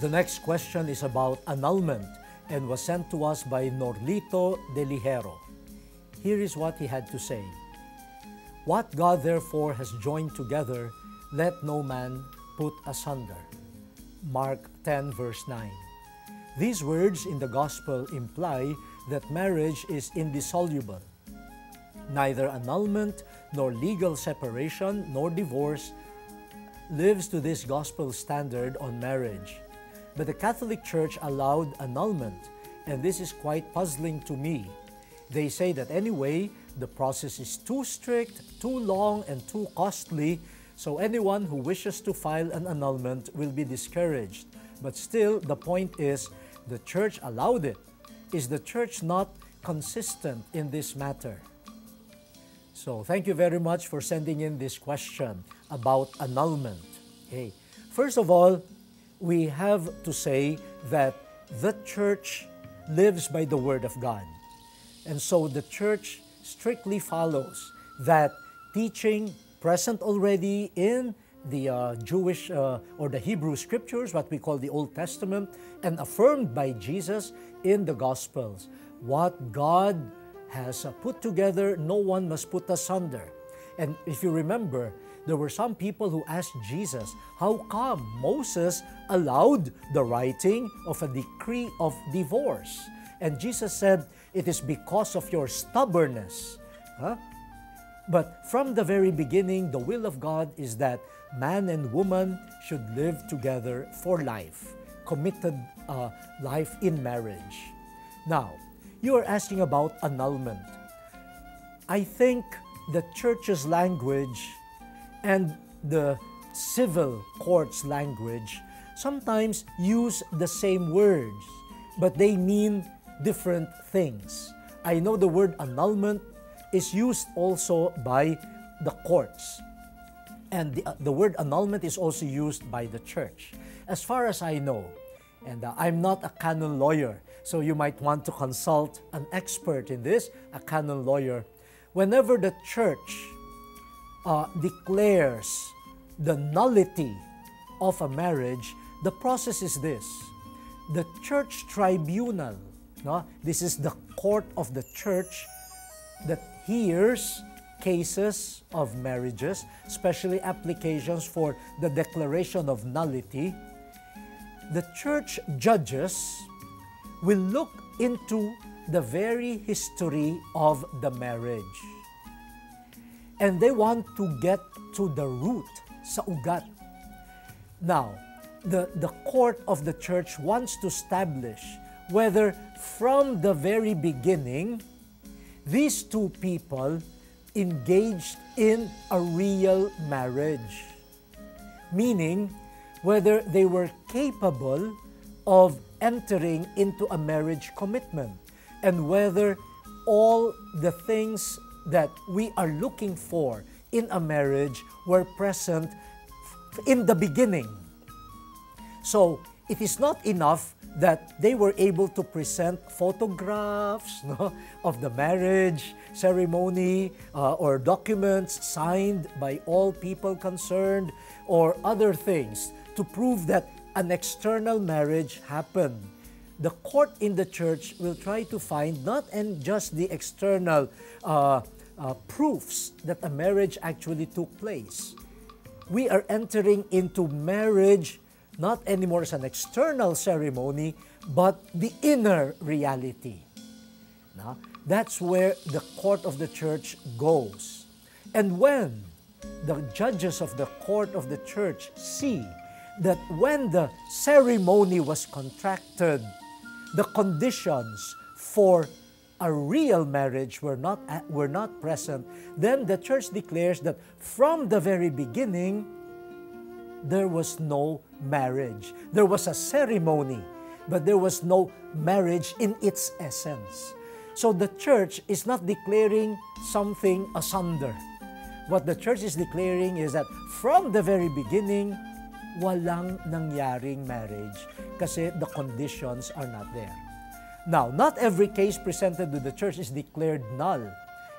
The next question is about annulment and was sent to us by Norlito de Ligero. Here is what he had to say. What God therefore has joined together, let no man put asunder. Mark 10 verse 9. These words in the gospel imply that marriage is indissoluble. Neither annulment nor legal separation nor divorce lives to this gospel standard on marriage. But the Catholic Church allowed annulment, and this is quite puzzling to me. They say that anyway, the process is too strict, too long, and too costly, so anyone who wishes to file an annulment will be discouraged. But still, the point is, the Church allowed it. Is the Church not consistent in this matter? So, thank you very much for sending in this question about annulment. Okay. First of all, we have to say that the Church lives by the Word of God. And so the Church strictly follows that teaching present already in the Jewish or the Hebrew Scriptures, what we call the Old Testament, and affirmed by Jesus in the Gospels. What God has put together, no one must put asunder. And if you remember, there were some people who asked Jesus, how come Moses allowed the writing of a decree of divorce? And Jesus said, it is because of your stubbornness. But from the very beginning, the will of God is that man and woman should live together for life, committed life in marriage. Now, you are asking about annulment. I think the Church's language and the civil court's language sometimes use the same words, but they mean different things. I know the word annulment is used also by the courts, and the word annulment is also used by the Church. As far as I know, and I'm not a canon lawyer, so you might want to consult an expert in this, a canon lawyer. Whenever the Church declares the nullity of a marriage, the process is this. The Church tribunal, this is the court of the Church that hears cases of marriages, especially applications for the declaration of nullity. The Church judges will look into the very history of the marriage. And they want to get to the root, sa ugat. Now, the court of the Church wants to establish whether from the very beginning, these two people engaged in a real marriage. Meaning, whether they were capable of entering into a marriage commitment, and whether all the things that we are looking for in a marriage were present in the beginning. So, it is not enough that they were able to present photographs of the marriage ceremony or documents signed by all people concerned or other things to prove that an external marriage happened. The court in the Church will try to find not just the external proofs that a marriage actually took place. We are entering into marriage not anymore as an external ceremony, but the inner reality. Now, that's where the court of the Church goes. And when the judges of the court of the Church see that when the ceremony was contracted, the conditions for a real marriage were not present, then the Church declares that from the very beginning, there was no marriage. There was a ceremony, but there was no marriage in its essence. So the Church is not declaring something asunder. What the Church is declaring is that from the very beginning, walang nangyaring marriage kasi the conditions are not there. Now, not every case presented to the Church is declared null.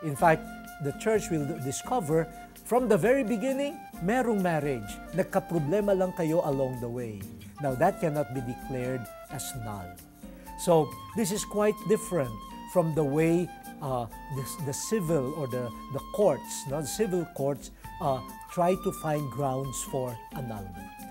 In fact, the Church will discover from the very beginning, merong marriage. Nagkaproblema lang kayo along the way. Now, that cannot be declared as null. So, this is quite different from the way the civil or the courts, the civil courts, try to find grounds for annulment.